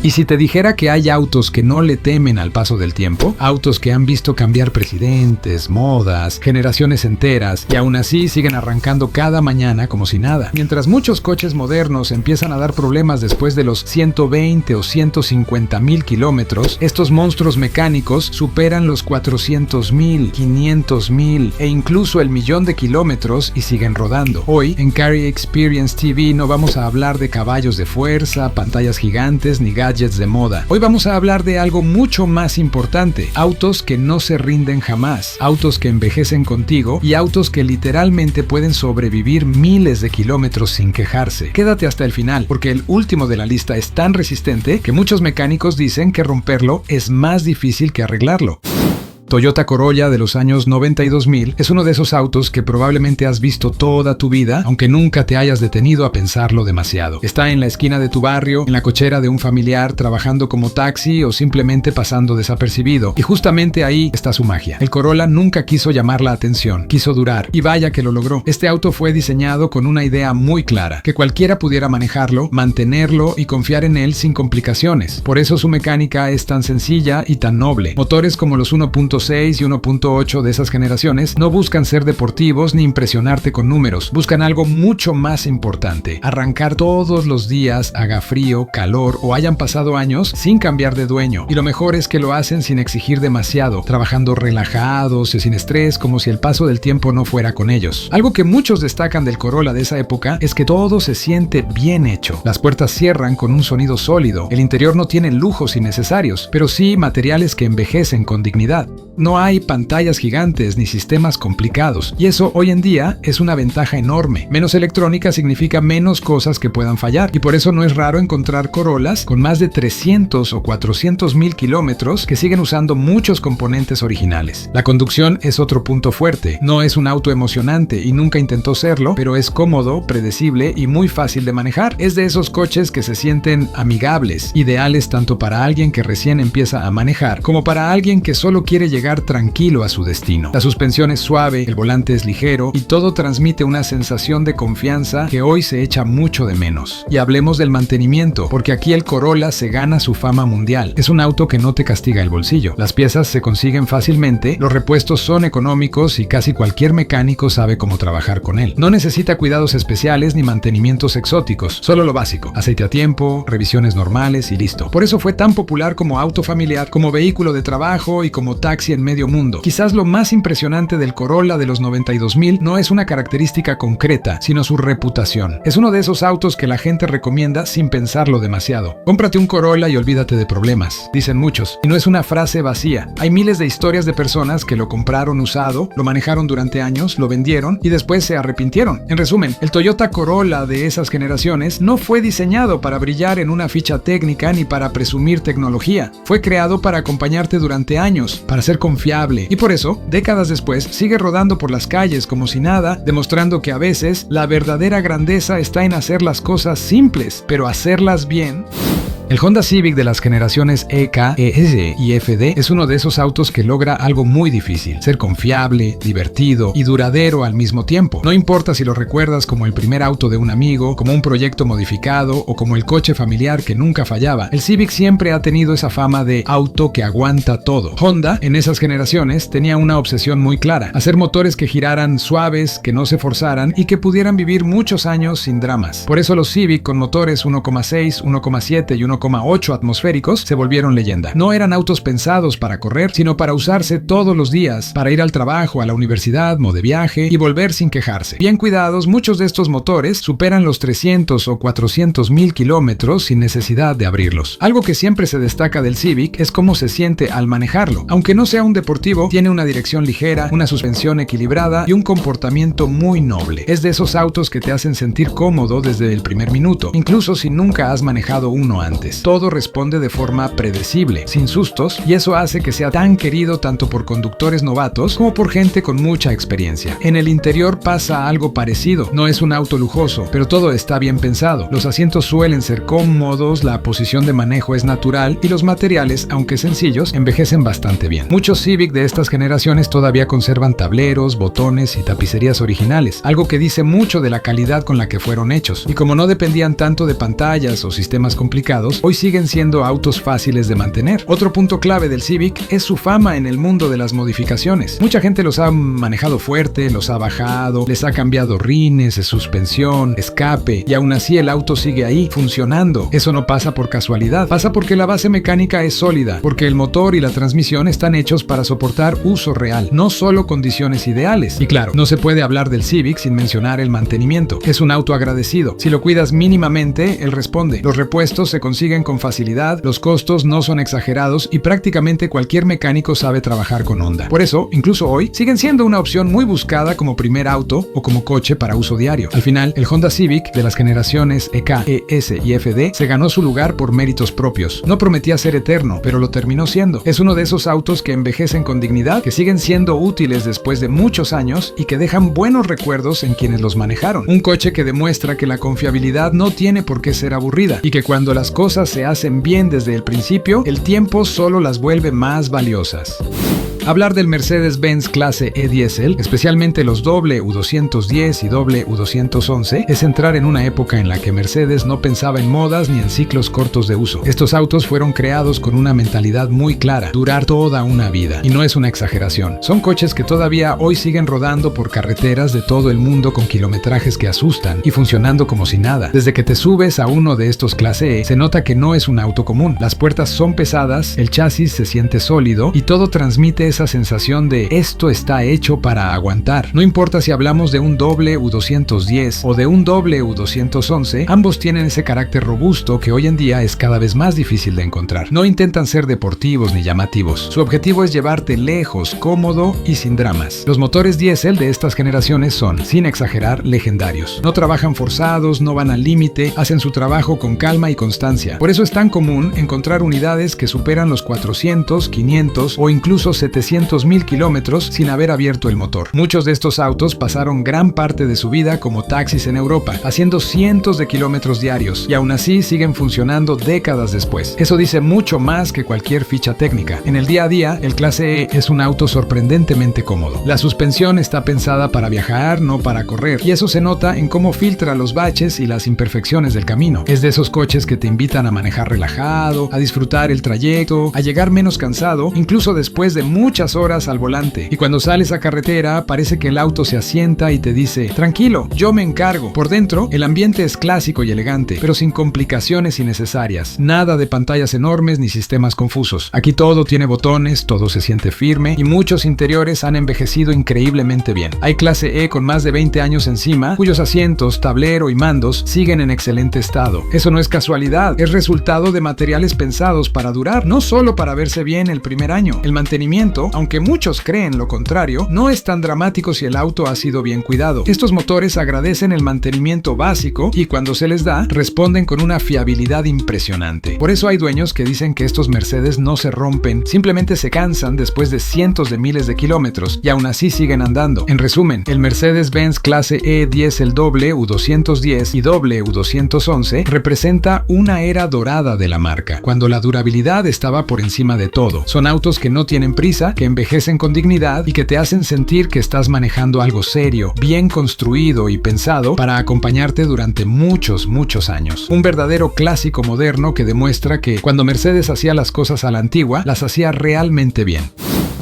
Y si te dijera que hay autos que no le temen al paso del tiempo, autos que han visto cambiar presidentes, modas, generaciones enteras, y aún así siguen arrancando cada mañana como si nada. Mientras muchos coches modernos empiezan a dar problemas después de los 120 o 150,000 kilómetros, estos monstruos mecánicos superan los 400,000, 500,000 e incluso el 1,000,000 de kilómetros y siguen rodando. Hoy, en Carry Experience TV no vamos a hablar de caballos de fuerza, pantallas gigantes ni gadgets de moda. Hoy vamos a hablar de algo mucho más importante: autos que no se rinden jamás, autos que envejecen contigo y autos que literalmente pueden sobrevivir miles de kilómetros sin quejarse. Quédate hasta el final, porque el último de la lista es tan resistente que muchos mecánicos dicen que romperlo es más difícil que arreglarlo. Toyota Corolla de los años 92,000 es uno de esos autos que probablemente has visto toda tu vida, aunque nunca te hayas detenido a pensarlo demasiado. Está en la esquina de tu barrio, en la cochera de un familiar, trabajando como taxi o simplemente pasando desapercibido. Y justamente ahí está su magia. El Corolla nunca quiso llamar la atención, quiso durar. Y vaya que lo logró. Este auto fue diseñado con una idea muy clara: que cualquiera pudiera manejarlo, mantenerlo y confiar en él sin complicaciones. Por eso su mecánica es tan sencilla y tan noble. Motores como los 1.6 y 1.8 de esas generaciones no buscan ser deportivos ni impresionarte con números, buscan algo mucho más importante: arrancar todos los días, haga frío, calor o hayan pasado años, sin cambiar de dueño. Y lo mejor es que lo hacen sin exigir demasiado, trabajando relajados y sin estrés, como si el paso del tiempo no fuera con ellos. Algo que muchos destacan del Corolla de esa época es que todo se siente bien hecho. Las puertas cierran con un sonido sólido, el interior no tiene lujos innecesarios, pero sí materiales que envejecen con dignidad. No hay pantallas gigantes ni sistemas complicados, y eso hoy en día es una ventaja enorme. Menos electrónica significa menos cosas que puedan fallar, y por eso no es raro encontrar Corollas con más de 300 o 400,000 kilómetros que siguen usando muchos componentes originales. La conducción es otro punto fuerte. No es un auto emocionante y nunca intentó serlo, pero es cómodo, predecible y muy fácil de manejar. Es de esos coches que se sienten amigables, ideales tanto para alguien que recién empieza a manejar como para alguien que solo quiere llegar tranquilo a su destino. La suspensión es suave, el volante es ligero y todo transmite una sensación de confianza que hoy se echa mucho de menos. Y hablemos del mantenimiento, porque aquí el Corolla se gana su fama mundial. Es un auto que no te castiga el bolsillo. Las piezas se consiguen fácilmente, los repuestos son económicos y casi cualquier mecánico sabe cómo trabajar con él. No necesita cuidados especiales ni mantenimientos exóticos, solo lo básico: aceite a tiempo, revisiones normales y listo. Por eso fue tan popular como auto familiar, como vehículo de trabajo y como taxi en medio mundo. Quizás lo más impresionante del Corolla de los 92,000 no es una característica concreta, sino su reputación. Es uno de esos autos que la gente recomienda sin pensarlo demasiado. Cómprate un Corolla y olvídate de problemas, dicen muchos. Y no es una frase vacía. Hay miles de historias de personas que lo compraron usado, lo manejaron durante años, lo vendieron y después se arrepintieron. En resumen, el Toyota Corolla de esas generaciones no fue diseñado para brillar en una ficha técnica ni para presumir tecnología. Fue creado para acompañarte durante años, para ser confiable, y por eso, décadas después, sigue rodando por las calles como si nada, demostrando que a veces la verdadera grandeza está en hacer las cosas simples, pero hacerlas bien. El Honda Civic de las generaciones EK, ES y FD es uno de esos autos que logra algo muy difícil: ser confiable, divertido y duradero al mismo tiempo. No importa si lo recuerdas como el primer auto de un amigo, como un proyecto modificado o como el coche familiar que nunca fallaba, el Civic siempre ha tenido esa fama de auto que aguanta todo. Honda, en esas generaciones, tenía una obsesión muy clara: hacer motores que giraran suaves, que no se forzaran y que pudieran vivir muchos años sin dramas. Por eso los Civic con motores 1,6, 1,7 y 1,8 atmosféricos se volvieron leyenda. No eran autos pensados para correr, sino para usarse todos los días, para ir al trabajo, a la universidad o de viaje y volver sin quejarse. Bien cuidados, muchos de estos motores superan los 300 o 400,000 kilómetros sin necesidad de abrirlos. Algo que siempre se destaca del Civic es cómo se siente al manejarlo. Aunque no sea un deportivo, tiene una dirección ligera, una suspensión equilibrada y un comportamiento muy noble. Es de esos autos que te hacen sentir cómodo desde el primer minuto, incluso si nunca has manejado uno antes. Todo responde de forma predecible, sin sustos, y eso hace que sea tan querido tanto por conductores novatos como por gente con mucha experiencia. En el interior pasa algo parecido. No es un auto lujoso, pero todo está bien pensado. Los asientos suelen ser cómodos, la posición de manejo es natural y los materiales, aunque sencillos, envejecen bastante bien. Muchos Civic de estas generaciones todavía conservan tableros, botones y tapicerías originales, algo que dice mucho de la calidad con la que fueron hechos. Y como no dependían tanto de pantallas o sistemas complicados, hoy siguen siendo autos fáciles de mantener. Otro punto clave del Civic es su fama en el mundo de las modificaciones. Mucha gente los ha manejado fuerte, los ha bajado, les ha cambiado rines, suspensión, escape, y aún así el auto sigue ahí, funcionando. Eso no pasa por casualidad, pasa porque la base mecánica es sólida, porque el motor y la transmisión están hechos para soportar uso real, no solo condiciones ideales. Y claro, no se puede hablar del Civic sin mencionar el mantenimiento. Es un auto agradecido. Si lo cuidas mínimamente, él responde. Los repuestos se consiguen con facilidad, los costos no son exagerados y prácticamente cualquier mecánico sabe trabajar con Honda. Por eso, incluso hoy, siguen siendo una opción muy buscada como primer auto o como coche para uso diario. Al final, el Honda Civic de las generaciones EK, ES y FD se ganó su lugar por méritos propios. No prometía ser eterno, pero lo terminó siendo. Es uno de esos autos que envejecen con dignidad, que siguen siendo útiles después de muchos años y que dejan buenos recuerdos en quienes los manejaron. Un coche que demuestra que la confiabilidad no tiene por qué ser aburrida y que cuando las cosas se hacen bien desde el principio, el tiempo solo las vuelve más valiosas. Hablar del Mercedes-Benz clase E Diesel, especialmente los W210 y W211, es entrar en una época en la que Mercedes no pensaba en modas ni en ciclos cortos de uso. Estos autos fueron creados con una mentalidad muy clara: durar toda una vida. Y no es una exageración. Son coches que todavía hoy siguen rodando por carreteras de todo el mundo con kilometrajes que asustan y funcionando como si nada. Desde que te subes a uno de estos clase E, se nota que no es un auto común. Las puertas son pesadas, el chasis se siente sólido y todo transmite esa sensación de esto está hecho para aguantar. No importa si hablamos de un W210 o de un W211, ambos tienen ese carácter robusto que hoy en día es cada vez más difícil de encontrar. No intentan ser deportivos ni llamativos. Su objetivo es llevarte lejos, cómodo y sin dramas. Los motores diésel de estas generaciones son, sin exagerar, legendarios. No trabajan forzados, no van al límite, hacen su trabajo con calma y constancia. Por eso es tan común encontrar unidades que superan los 400, 500 o incluso 700,000 kilómetros sin haber abierto el motor. Muchos de estos autos pasaron gran parte de su vida como taxis en Europa, haciendo cientos de kilómetros diarios, y aún así siguen funcionando décadas después. Eso dice mucho más que cualquier ficha técnica. En el día a día, el clase E es un auto sorprendentemente cómodo. La suspensión está pensada para viajar, no para correr, y eso se nota en cómo filtra los baches y las imperfecciones del camino. Es de esos coches que te invitan a manejar relajado, a disfrutar el trayecto, a llegar menos cansado, incluso después de muchas horas al volante. Y cuando sales a carretera, parece que el auto se asienta y te dice: tranquilo, yo me encargo. Por dentro, el ambiente es clásico y elegante, pero sin complicaciones innecesarias. Nada de pantallas enormes ni sistemas confusos. Aquí todo tiene botones, todo se siente firme y muchos interiores han envejecido increíblemente bien. Hay clase E con más de 20 años encima, cuyos asientos, tablero y mandos siguen en excelente estado. Eso no es casualidad, es resultado de materiales pensados para durar, no solo para verse bien el primer año. El mantenimiento, aunque muchos creen lo contrario, no es tan dramático si el auto ha sido bien cuidado. Estos motores agradecen el mantenimiento básico y cuando se les da, responden con una fiabilidad impresionante. Por eso hay dueños que dicen que estos Mercedes no se rompen, simplemente se cansan después de cientos de miles de kilómetros y aún así siguen andando. En resumen, el Mercedes-Benz clase E Diesel W210 y W211 representa una era dorada de la marca, cuando la durabilidad estaba por encima de todo. Son autos que no tienen prisa, que envejecen con dignidad y que te hacen sentir que estás manejando algo serio, bien construido y pensado para acompañarte durante muchos años. Un verdadero clásico moderno que demuestra que cuando Mercedes hacía las cosas a la antigua, las hacía realmente bien.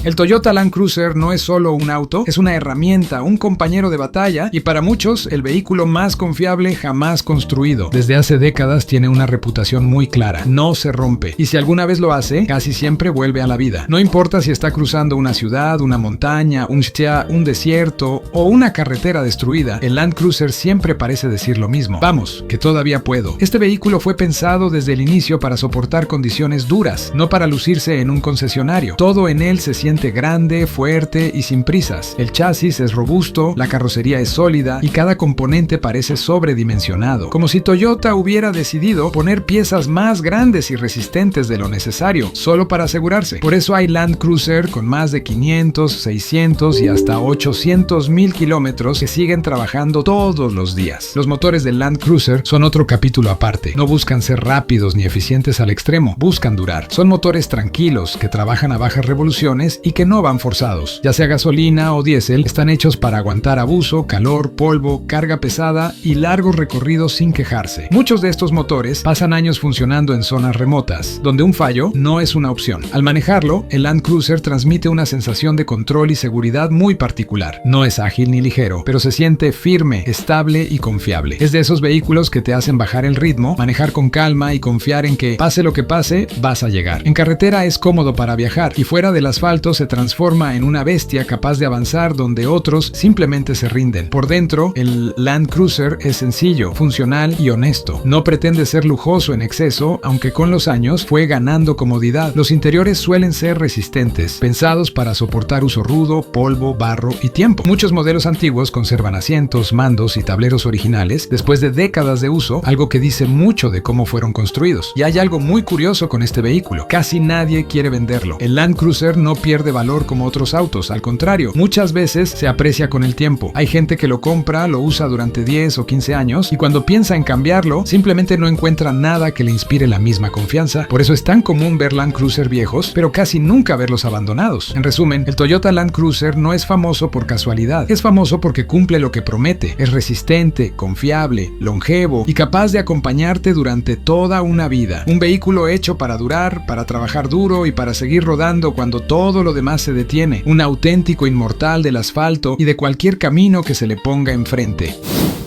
El Toyota Land Cruiser no es solo un auto, es una herramienta, un compañero de batalla y para muchos el vehículo más confiable jamás construido. Desde hace décadas tiene una reputación muy clara, no se rompe y si alguna vez lo hace, casi siempre vuelve a la vida. No importa si está cruzando una ciudad, una montaña, un desierto o una carretera destruida, el Land Cruiser siempre parece decir lo mismo: vamos, que todavía puedo. Este vehículo fue pensado desde el inicio para soportar condiciones duras, no para lucirse en un concesionario. Todo en él se siente grande, fuerte y sin prisas. El chasis es robusto, la carrocería es sólida y cada componente parece sobredimensionado, como si Toyota hubiera decidido poner piezas más grandes y resistentes de lo necesario, solo para asegurarse. Por eso hay Land Cruiser con más de 500, 600 y hasta 800,000 kilómetros que siguen trabajando todos los días. Los motores del Land Cruiser son otro capítulo aparte. No buscan ser rápidos ni eficientes al extremo, buscan durar. Son motores tranquilos que trabajan a bajas revoluciones naturales y que no van forzados. Ya sea gasolina o diésel, están hechos para aguantar abuso, calor, polvo, carga pesada y largos recorridos sin quejarse. Muchos de estos motores pasan años funcionando en zonas remotas, donde un fallo no es una opción. Al manejarlo, el Land Cruiser transmite una sensación de control y seguridad muy particular. No es ágil ni ligero, pero se siente firme, estable y confiable. Es de esos vehículos que te hacen bajar el ritmo, manejar con calma y confiar en que, pase lo que pase, vas a llegar. En carretera es cómodo para viajar y fuera del asfalto se transforma en una bestia capaz de avanzar donde otros simplemente se rinden. Por dentro, el Land Cruiser es sencillo, funcional y honesto. No pretende ser lujoso en exceso, aunque con los años fue ganando comodidad. Los interiores suelen ser resistentes, pensados para soportar uso rudo, polvo, barro y tiempo. Muchos modelos antiguos conservan asientos, mandos y tableros originales después de décadas de uso, algo que dice mucho de cómo fueron construidos. Y hay algo muy curioso con este vehículo. Casi nadie quiere venderlo. El Land Cruiser no pierde valor como otros autos, al contrario, muchas veces se aprecia con el tiempo. Hay gente que lo compra, lo usa durante 10 o 15 años y cuando piensa en cambiarlo, simplemente no encuentra nada que le inspire la misma confianza. Por eso es tan común ver Land Cruiser viejos, pero casi nunca verlos abandonados. En resumen, el Toyota Land Cruiser no es famoso por casualidad, es famoso porque cumple lo que promete. Es resistente, confiable, longevo y capaz de acompañarte durante toda una vida. Un vehículo hecho para durar, para trabajar duro y para seguir rodando cuando todo lo demás se detiene. Un auténtico inmortal del asfalto y de cualquier camino que se le ponga enfrente.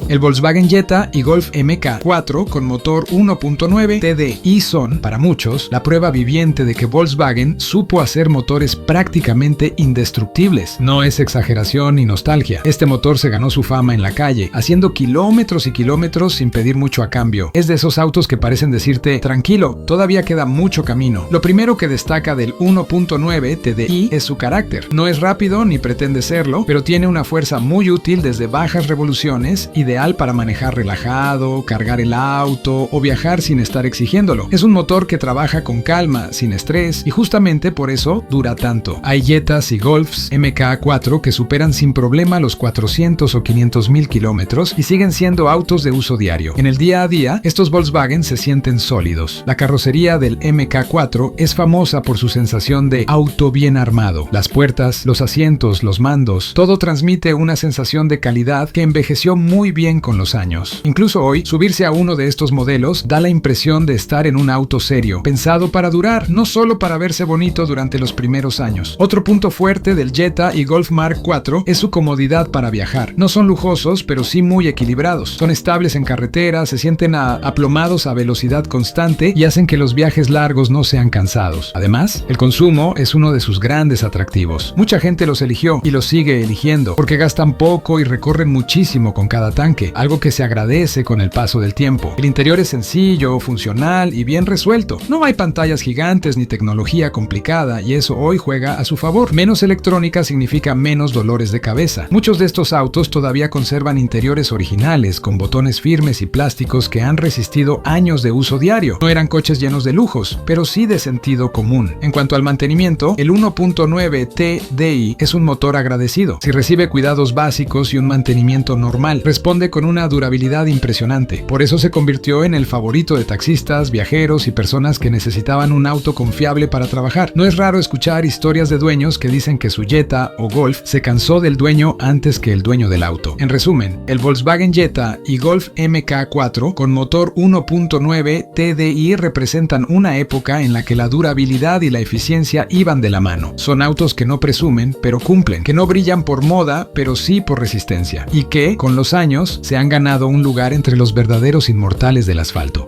El Volkswagen Jetta y Golf MK4 con motor 1.9 TDI son, para muchos, la prueba viviente de que Volkswagen supo hacer motores prácticamente indestructibles. No es exageración ni nostalgia. Este motor se ganó su fama en la calle, haciendo kilómetros y kilómetros sin pedir mucho a cambio. Es de esos autos que parecen decirte, tranquilo, todavía queda mucho camino. Lo primero que destaca del 1.9 TDI es su carácter. No es rápido ni pretende serlo, pero tiene una fuerza muy útil desde bajas revoluciones y ideal para manejar relajado, cargar el auto o viajar sin estar exigiéndolo. Es un motor que trabaja con calma, sin estrés y justamente por eso dura tanto. Hay Jettas y Golfs MK4 que superan sin problema los 400 o 500 mil kilómetros y siguen siendo autos de uso diario. En el día a día, estos Volkswagen se sienten sólidos. La carrocería del MK4 es famosa por su sensación de auto bien armado. Las puertas, los asientos, los mandos, todo transmite una sensación de calidad que envejeció muy bien con los años. Incluso hoy, subirse a uno de estos modelos da la impresión de estar en un auto serio, pensado para durar, no solo para verse bonito durante los primeros años. Otro punto fuerte del Jetta y Golf Mark IV es su comodidad para viajar. No son lujosos, pero sí muy equilibrados. Son estables en carretera, se sienten aplomados a velocidad constante y hacen que los viajes largos no sean cansados. Además, el consumo es uno de sus grandes atractivos. Mucha gente los eligió y los sigue eligiendo porque gastan poco y recorren muchísimo con cada tanque, algo que se agradece con el paso del tiempo. El interior es sencillo, funcional y bien resuelto. No hay pantallas gigantes ni tecnología complicada y eso hoy juega a su favor. Menos electrónica significa menos dolores de cabeza. Muchos de estos autos todavía conservan interiores originales con botones firmes y plásticos que han resistido años de uso diario. No eran coches llenos de lujos, pero sí de sentido común. En cuanto al mantenimiento, el 1.9 TDI es un motor agradecido. Si recibe cuidados básicos y un mantenimiento normal, responde con una durabilidad impresionante. Por eso se convirtió en el favorito de taxistas, viajeros y personas que necesitaban un auto confiable para trabajar. No es raro escuchar historias de dueños que dicen que su Jetta o Golf se cansó del dueño antes que el dueño del auto. En resumen, el Volkswagen Jetta y Golf MK4 con motor 1.9 TDI representan una época en la que la durabilidad y la eficiencia iban de la mano. Son autos que no presumen, pero cumplen, que no brillan por moda, pero sí por resistencia, y que, con los años, se han ganado un lugar entre los verdaderos inmortales del asfalto.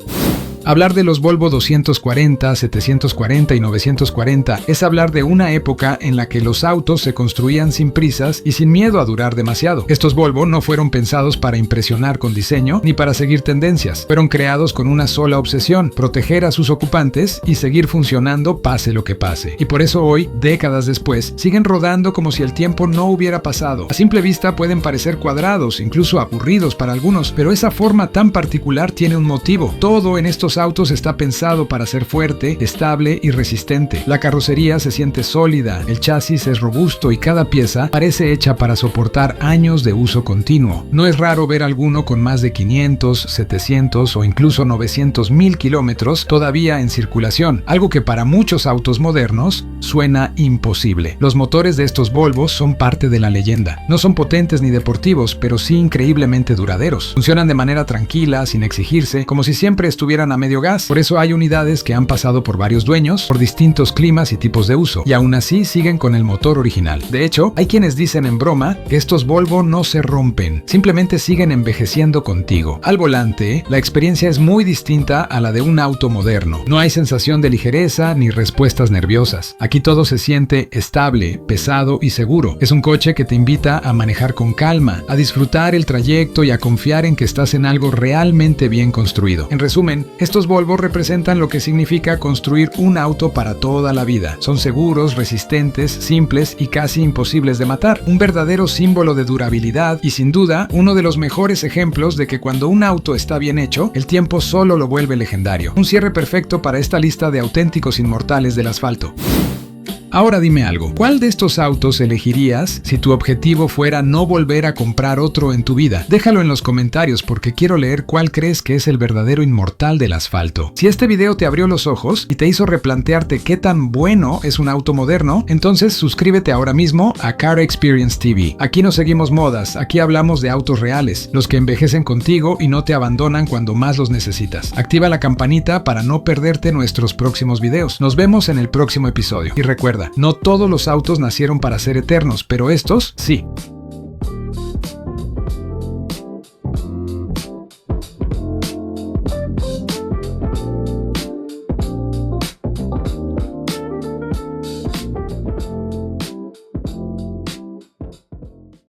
Hablar de los Volvo 240, 740 y 940 es hablar de una época en la que los autos se construían sin prisas y sin miedo a durar demasiado. Estos Volvo no fueron pensados para impresionar con diseño ni para seguir tendencias. Fueron creados con una sola obsesión: proteger a sus ocupantes y seguir funcionando pase lo que pase. Y por eso hoy, décadas después, siguen rodando como si el tiempo no hubiera pasado. A simple vista pueden parecer cuadrados, incluso aburridos para algunos, pero esa forma tan particular tiene un motivo. Todo en estos estos autos está pensado para ser fuerte, estable y resistente. La carrocería se siente sólida, el chasis es robusto y cada pieza parece hecha para soportar años de uso continuo. No es raro ver alguno con más de 500, 700 o incluso 900,000 kilómetros todavía en circulación, algo que para muchos autos modernos suena imposible. Los motores de estos Volvos son parte de la leyenda. No son potentes ni deportivos, pero sí increíblemente duraderos. Funcionan de manera tranquila, sin exigirse, como si siempre estuvieran a medio gas. Por eso hay unidades que han pasado por varios dueños, por distintos climas y tipos de uso, y aún así siguen con el motor original. De hecho, hay quienes dicen en broma que estos Volvo no se rompen, simplemente siguen envejeciendo contigo. Al volante, la experiencia es muy distinta a la de un auto moderno. No hay sensación de ligereza ni respuestas nerviosas. Aquí todo se siente estable, pesado y seguro. Es un coche que te invita a manejar con calma, a disfrutar el trayecto y a confiar en que estás en algo realmente bien construido. En resumen, estos Volvo representan lo que significa construir un auto para toda la vida. Son seguros, resistentes, simples y casi imposibles de matar. Un verdadero símbolo de durabilidad y sin duda uno de los mejores ejemplos de que cuando un auto está bien hecho, el tiempo solo lo vuelve legendario. Un cierre perfecto para esta lista de auténticos inmortales del asfalto. Ahora dime algo, ¿cuál de estos autos elegirías si tu objetivo fuera no volver a comprar otro en tu vida? Déjalo en los comentarios porque quiero leer cuál crees que es el verdadero inmortal del asfalto. Si este video te abrió los ojos y te hizo replantearte qué tan bueno es un auto moderno, entonces suscríbete ahora mismo a Car Experience TV. Aquí no seguimos modas, aquí hablamos de autos reales, los que envejecen contigo y no te abandonan cuando más los necesitas. Activa la campanita para no perderte nuestros próximos videos. Nos vemos en el próximo episodio. Y recuerda, no todos los autos nacieron para ser eternos, pero estos sí.